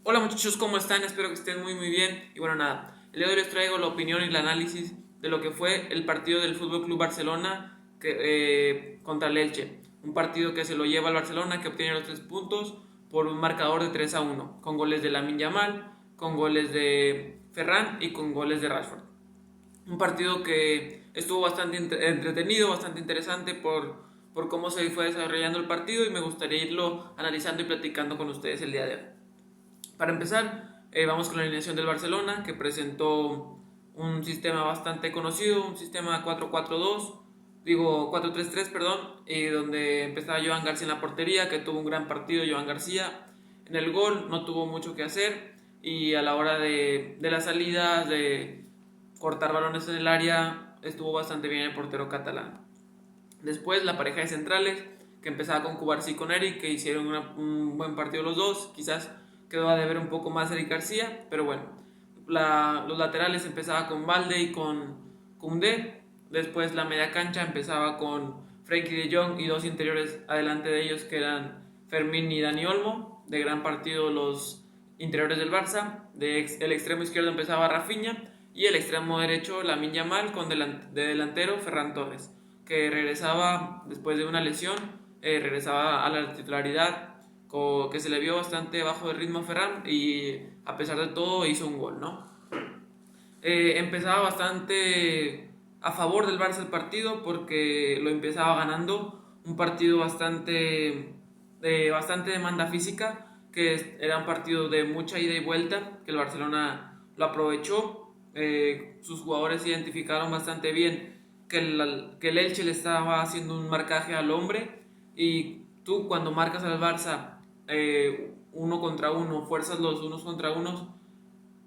Hola muchachos, ¿cómo están? Espero que estén muy bien. Y bueno, nada, el día de hoy les traigo la opinión y el análisis de lo que fue el partido del Fútbol Club Barcelona contra el Elche. Un partido que se lo lleva al Barcelona, que obtiene los 3 puntos por un marcador de 3-1, con goles de Lamine Yamal, con goles de Ferran y con goles de Rashford. Un partido que estuvo bastante entretenido, bastante interesante por cómo se fue desarrollando el partido y me gustaría irlo analizando y platicando con ustedes el día de hoy. Para empezar, vamos con la alineación del Barcelona, que presentó un sistema bastante conocido, un sistema 4-4-2, digo 4-3-3, perdón, donde empezaba Joan García en la portería, que tuvo un gran partido Joan García. En el gol no tuvo mucho que hacer y a la hora de las salidas, de cortar balones en el área, estuvo bastante bien el portero catalán. Después la pareja de centrales, que empezaba con Cubarsí y con Eric, que hicieron un buen partido los dos. Quizás quedó a deber un poco más Eric García, pero bueno. Los laterales empezaba con Valde y con Koundé. Después la media cancha empezaba con Frenkie de Jong y dos interiores adelante de ellos, que eran Fermín y Dani Olmo. De gran partido los interiores del Barça. El extremo izquierdo empezaba Rafinha y el extremo derecho Lamine Yamal con de delantero Ferran Torres, que regresaba después de una lesión, regresaba a la titularidad, que se le vio bastante bajo de ritmo a Ferran y a pesar de todo hizo un gol, ¿no? Empezaba bastante a favor del Barça el partido porque lo empezaba ganando, un partido bastante demanda física, que era un partido de mucha ida y vuelta, que el Barcelona lo aprovechó. Sus jugadores identificaron bastante bien que el Elche le estaba haciendo un marcaje al hombre, y tú cuando marcas al Barça uno contra uno, fuerzas los unos contra unos,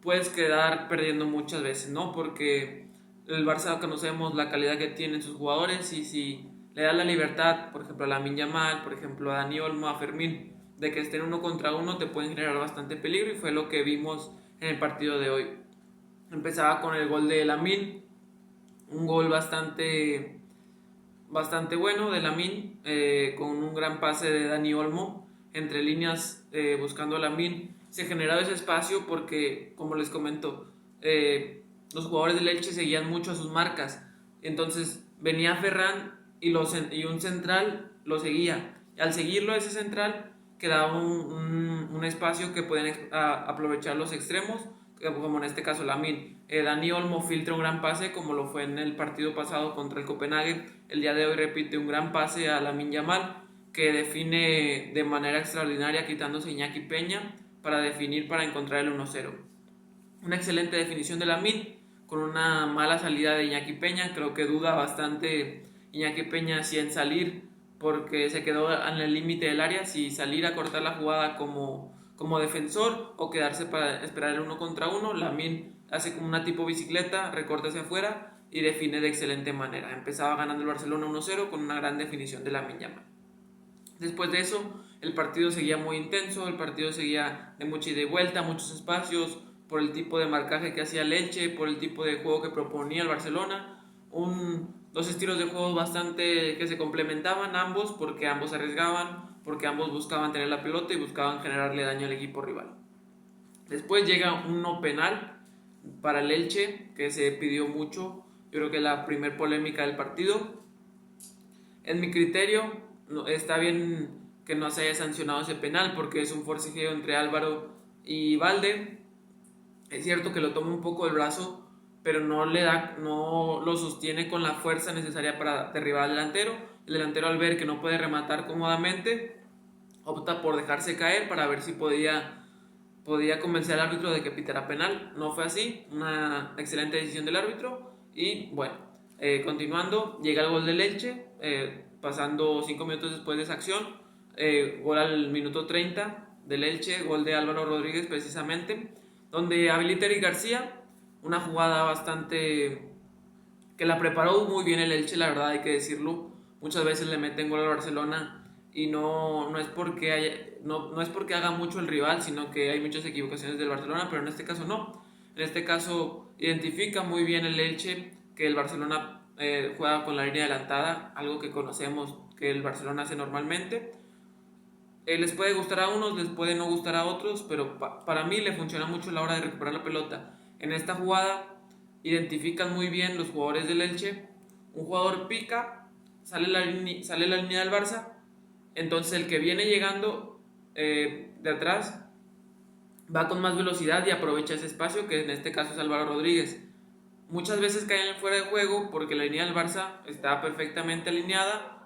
puedes quedar perdiendo muchas veces, ¿no? Porque el Barça conocemos la calidad que tienen sus jugadores, y si le da la libertad, por ejemplo a Lamine Yamal, por ejemplo a Dani Olmo, a Fermín, de que estén uno contra uno, te pueden generar bastante peligro, y fue lo que vimos en el partido de hoy. Empezaba con el gol de Lamine, un gol bastante bueno de Lamine, con un gran pase de Dani Olmo entre líneas, buscando a Lamine. Se generaba ese espacio porque, como les comento, los jugadores del Elche seguían mucho a sus marcas. Entonces venía Ferran y un central lo seguía. Y al seguirlo ese central quedaba un espacio que pueden aprovechar los extremos, como en este caso Lamine. Dani Olmo filtra un gran pase, como lo fue en el partido pasado contra el Copenhague. El día de hoy repite un gran pase a Lamine Yamal, que define de manera extraordinaria, quitándose Iñaki Peña para definir, para encontrar el 1-0. Una excelente definición de Lamine, con una mala salida de Iñaki Peña. Creo que duda bastante Iñaki Peña si en salir, porque se quedó en el límite del área, si salir a cortar la jugada como defensor o quedarse para esperar el uno contra uno. Lamine hace como una tipo bicicleta, recorta hacia afuera y define de excelente manera. Empezaba ganando el Barcelona 1-0 con una gran definición de Lamine Yamal. Después de eso, el partido seguía muy intenso, el partido seguía de mucha ida y vuelta, muchos espacios, por el tipo de marcaje que hacía Leche, por el tipo de juego que proponía el Barcelona. Dos estilos de juego bastante que se complementaban ambos, porque ambos arriesgaban, porque ambos buscaban tener la pelota y buscaban generarle daño al equipo rival. Después llega un no penal para el Elche, que se pidió mucho. Yo creo que la primer polémica del partido. En mi criterio, está bien que no se haya sancionado ese penal, porque es un forcejeo entre Álvaro y Valde. Es cierto que lo toma un poco del brazo, pero no lo sostiene con la fuerza necesaria para derribar al delantero. El delantero, al ver que no puede rematar cómodamente, opta por dejarse caer para ver si podía convencer al árbitro de que pitara penal. No fue así, una excelente decisión del árbitro. Y bueno, continuando, llega el gol de Leche, pasando 5 minutos después de esa acción. Gol al minuto 30 del Elche, gol de Álvaro Rodríguez precisamente, donde habilita Eric García, una jugada bastante que la preparó muy bien el Elche, la verdad hay que decirlo. Muchas veces le meten gol al Barcelona y no es porque haga mucho el rival, sino que hay muchas equivocaciones del Barcelona, pero en este caso no. En este caso identifica muy bien el Elche que el Barcelona juega con la línea adelantada, algo que conocemos que el Barcelona hace normalmente. Les puede gustar a unos, les puede no gustar a otros, pero para mí le funciona mucho a la hora de recuperar la pelota. En esta jugada identifican muy bien los jugadores del Elche. Un jugador pica, sale la línea del Barça, entonces el que viene llegando de atrás va con más velocidad y aprovecha ese espacio, que en este caso es Álvaro Rodríguez. Muchas veces caen fuera de juego porque la línea del Barça está perfectamente alineada,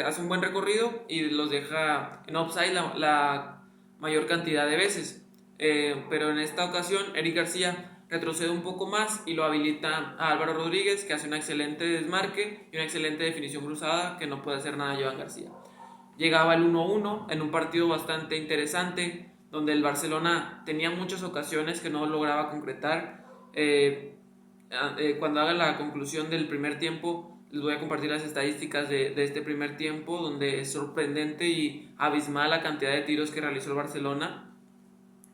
hace un buen recorrido y los deja en offside la mayor cantidad de veces. Pero en esta ocasión Eric García retrocede un poco más y lo habilita a Álvaro Rodríguez, que hace un excelente desmarque y una excelente definición cruzada que no puede hacer nada Joan García. Llegaba el 1-1 en un partido bastante interesante, donde el Barcelona tenía muchas ocasiones que no lograba concretar. Cuando haga la conclusión del primer tiempo, les voy a compartir las estadísticas de este primer tiempo, donde es sorprendente y abismal la cantidad de tiros que realizó el Barcelona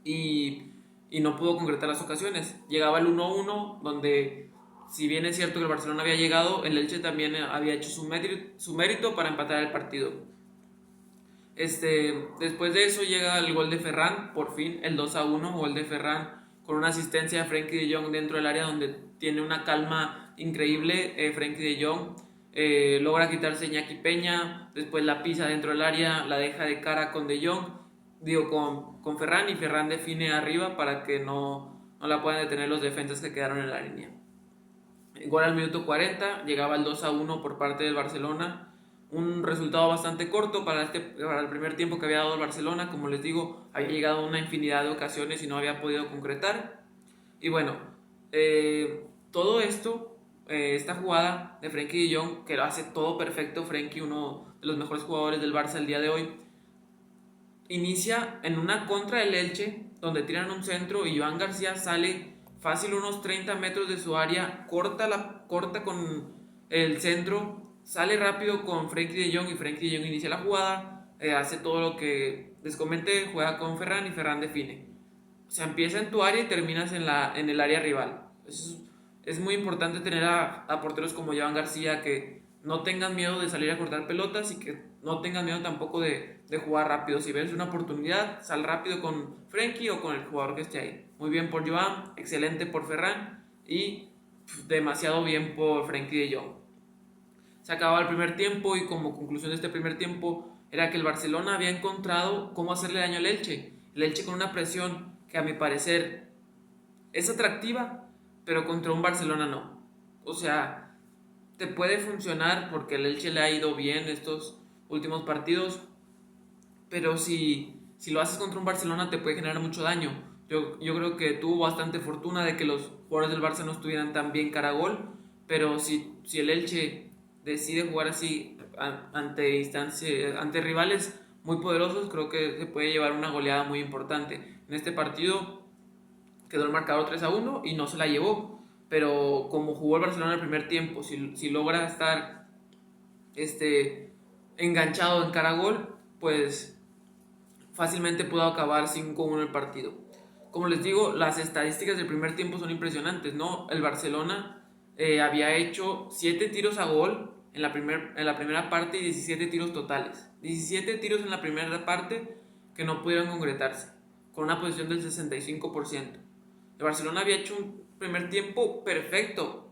y no pudo concretar las ocasiones. Llegaba el 1-1, donde si bien es cierto que el Barcelona había llegado, el Elche también había hecho su mérito para empatar el partido. Después de eso llega el gol de Ferran, por fin el 2-1, gol de Ferran con una asistencia de Frenkie de Jong dentro del área, donde tiene una calma increíble. Frenkie de Jong logra quitarse a Iñaki Peña, después la pisa dentro del área, la deja de cara con de Jong, con Ferran, y Ferran define arriba para que no la puedan detener los defensas que quedaron en la línea. Gol al minuto 40, llegaba el 2-1 por parte del Barcelona. Un resultado bastante corto para el primer tiempo que había dado el Barcelona. Como les digo, había llegado a una infinidad de ocasiones y no había podido concretar. Y bueno, todo esto, esta jugada de Frenkie de Jong, que lo hace todo perfecto, Frenkie, uno de los mejores jugadores del Barça el día de hoy, inicia en una contra del Elche, donde tiran un centro y Joan García sale fácil unos 30 metros de su área, corta con el centro, sale rápido con Frenkie de Jong y Frenkie de Jong inicia la jugada, hace todo lo que les comenté, juega con Ferran y Ferran define. O sea, empieza en tu área y terminas en el área rival. Es muy importante tener a porteros como Joan García que no tengan miedo de salir a cortar pelotas y que no tengan miedo tampoco de jugar rápido. Si ves una oportunidad, sal rápido con Frenkie o con el jugador que esté ahí. Muy bien por Joan, excelente por Ferran y demasiado bien por Frenkie de Jong. Se acababa el primer tiempo y como conclusión de este primer tiempo era que el Barcelona había encontrado cómo hacerle daño al Elche. El Elche con una presión que a mi parecer es atractiva, pero contra un Barcelona no. O sea, te puede funcionar porque el Elche le ha ido bien estos últimos partidos, pero si lo haces contra un Barcelona te puede generar mucho daño. Yo creo que tuvo bastante fortuna de que los jugadores del Barça no estuvieran tan bien cara a gol, pero si el Elche decide jugar así ante rivales muy poderosos, creo que se puede llevar una goleada muy importante. En este partido quedó el marcador 3-1 y no se la llevó, pero como jugó el Barcelona el primer tiempo, si logra estar enganchado en cara a gol, pues fácilmente pudo acabar 5-1 el partido. Como les digo, las estadísticas del primer tiempo son impresionantes, ¿no? El Barcelona había hecho 7 tiros a gol en la primera parte y 17 tiros totales. 17 tiros en la primera parte que no pudieron concretarse, con una posición del 65%. El Barcelona había hecho un primer tiempo perfecto,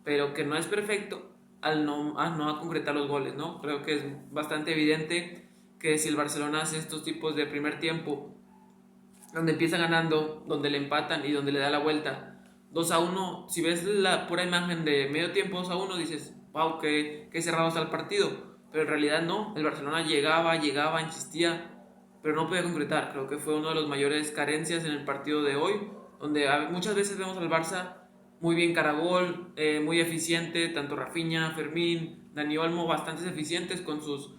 pero que no es perfecto al no concretar los goles, ¿no? Creo que es bastante evidente que si el Barcelona hace estos tipos de primer tiempo, donde empieza ganando, donde le empatan y donde le da la vuelta 2-1, si ves la pura imagen de medio tiempo 2-1, dices, wow, qué cerrado está el partido, pero en realidad no, el Barcelona llegaba, insistía, pero no podía concretar. Creo que fue una de las mayores carencias en el partido de hoy, donde muchas veces vemos al Barça muy bien cara a gol, muy eficiente, tanto Rafinha, Fermín, Dani Olmo, bastante eficientes con sus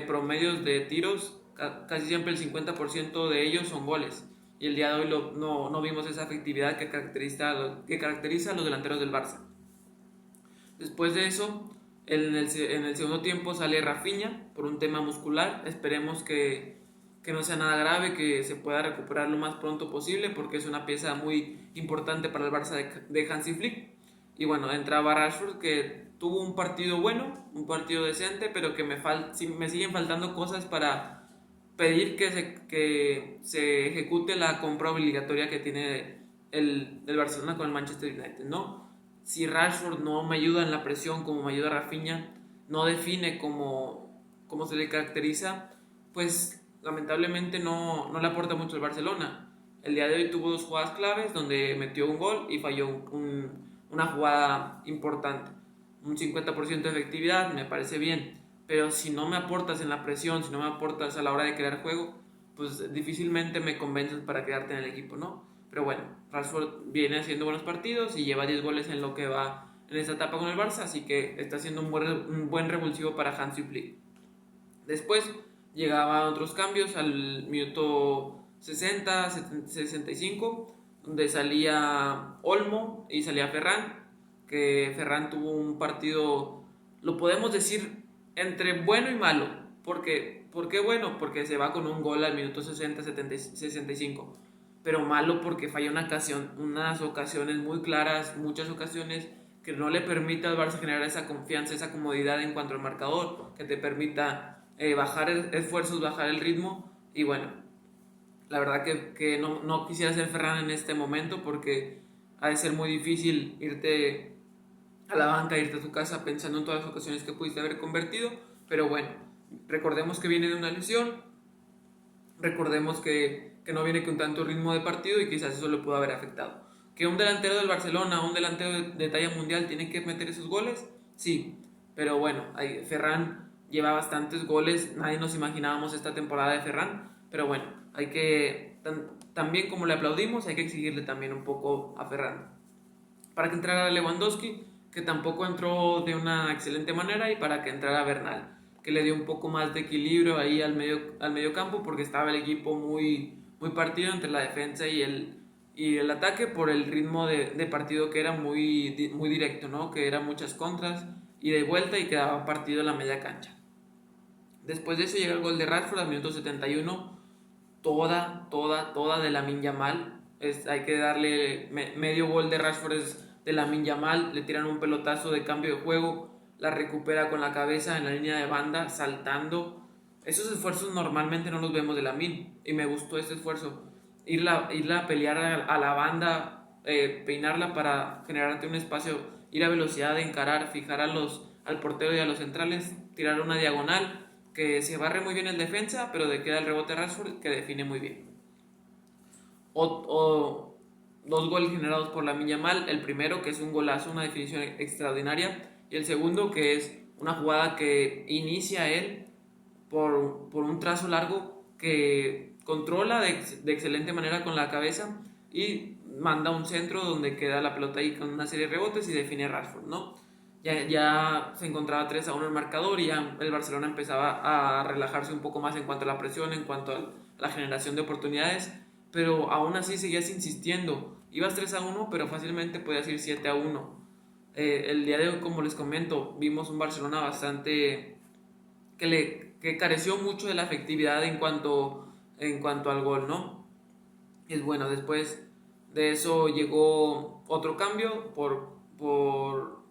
promedios de tiros, casi siempre el 50% de ellos son goles. Y el día de hoy no vimos esa efectividad que caracteriza a los delanteros del Barça. Después de eso, en el segundo tiempo sale Rafinha por un tema muscular. Esperemos que no sea nada grave, que se pueda recuperar lo más pronto posible, porque es una pieza muy importante para el Barça de Hansi Flick. Y bueno, entraba Rashford, que tuvo un partido bueno, un partido decente, pero que me siguen faltando cosas para pedir que se ejecute la compra obligatoria que tiene el Barcelona con el Manchester United, ¿no? Si Rashford no me ayuda en la presión como me ayuda Rafinha, no define como se le caracteriza, pues lamentablemente no le aporta mucho el Barcelona. El día de hoy tuvo dos jugadas claves donde metió un gol y falló una jugada importante. Un 50% de efectividad me parece bien, pero si no me aportas en la presión, si no me aportas a la hora de crear juego, pues difícilmente me convences para quedarte en el equipo, ¿no? Pero bueno, Rashford viene haciendo buenos partidos y lleva 10 goles en lo que va en esta etapa con el Barça, así que está siendo un buen revulsivo para Hansi Flick. Después llegaban otros cambios al minuto 60, 65, donde salía Olmo y salía Ferran, que Ferran tuvo un partido, lo podemos decir, entre bueno y malo. ¿Por qué bueno? Porque se va con un gol al minuto 60, 70, 65. Pero malo porque falla unas ocasiones muy claras, muchas ocasiones que no le permite al Barça generar esa confianza, esa comodidad en cuanto al marcador, que te permita bajar esfuerzos, bajar el ritmo. Y bueno, la verdad que no quisiera ser Ferran en este momento porque ha de ser muy difícil irte a la banca, irte a tu casa pensando en todas las ocasiones que pudiste haber convertido. Pero bueno, recordemos que viene de una lesión, recordemos que no viene con tanto ritmo de partido y quizás eso le pudo haber afectado. Que un delantero del Barcelona, un delantero de talla mundial tiene que meter esos goles, sí, pero bueno, Ferran lleva bastantes goles, nadie nos imaginábamos esta temporada de Ferran, pero bueno, hay que, también como le aplaudimos, hay que exigirle también un poco a Ferran. Para que entrara Lewandowski, que tampoco entró de una excelente manera, y para que entrara Bernal, que le dio un poco más de equilibrio ahí al medio campo, porque estaba el equipo muy partido entre la defensa y el ataque por el ritmo de partido que era muy directo, ¿no? Que eran muchas contras y de vuelta y quedaba partido en la media cancha. Después de eso llega el gol de Rashford al minuto 71, toda de Lamine Yamal. Hay que darle medio gol de Rashford de Lamine Yamal, le tiran un pelotazo de cambio de juego, la recupera con la cabeza en la línea de banda, saltando. Esos esfuerzos normalmente no los vemos de Lamine y me gustó ese esfuerzo. Irla a pelear a la banda, peinarla para generarte un espacio, ir a velocidad, encarar, fijar al portero y a los centrales, tirar una diagonal que se barre muy bien el defensa, pero de queda el rebote Rashford que define muy bien. Dos goles generados por Lamine Yamal, el primero que es un golazo, una definición extraordinaria, y el segundo que es una jugada que inicia él por un trazo largo que controla de excelente manera con la cabeza y manda un centro donde queda la pelota ahí con una serie de rebotes y define Rashford, ¿no? Ya se encontraba 3-1 el marcador y ya el Barcelona empezaba a relajarse un poco más en cuanto a la presión, en cuanto a la generación de oportunidades, pero aún así seguías insistiendo. Ibas 3-1, pero fácilmente podías ir 7-1. El día de hoy, como les comento, vimos un Barcelona bastante que careció mucho de la efectividad en cuanto al gol, ¿no? Es bueno, después de eso llegó otro cambio,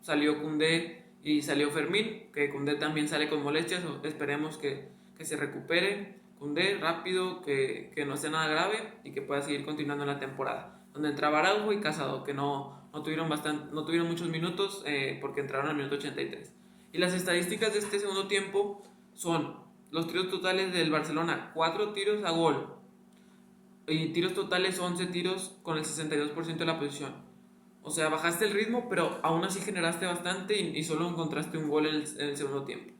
salió Koundé y salió Fermín, que Koundé también sale con molestias, esperemos que se recupere Koundé rápido, que no sea nada grave y que pueda seguir continuando en la temporada. Donde entraba Araujo y Casado, que no tuvieron muchos minutos porque entraron al minuto 83. Y las estadísticas de este segundo tiempo son los tiros totales del Barcelona, 4 tiros a gol, y tiros totales 11 tiros con el 62% de la posición. O sea, bajaste el ritmo, pero aún así generaste bastante y solo encontraste un gol en el segundo tiempo.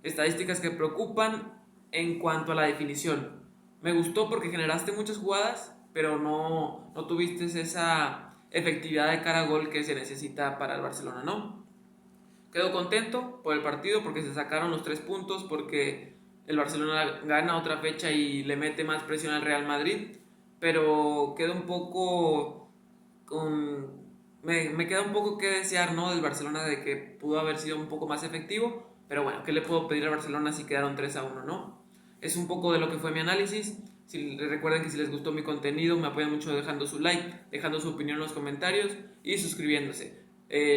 Estadísticas que preocupan en cuanto a la definición. Me gustó porque generaste muchas jugadas, pero no tuviste esa efectividad de cara a gol que se necesita para el Barcelona, ¿no? Quedo contento por el partido porque se sacaron los 3 puntos, porque el Barcelona gana otra fecha y le mete más presión al Real Madrid, pero queda un poco me queda un poco que desear, ¿no? Del Barcelona, de que pudo haber sido un poco más efectivo, pero bueno, ¿qué le puedo pedir al Barcelona si quedaron 3-1, ¿no? Es un poco de lo que fue mi análisis. Recuerden que si les gustó mi contenido, me apoyan mucho dejando su like, dejando su opinión en los comentarios y suscribiéndose.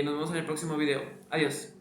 Nos vemos en el próximo video. Adiós.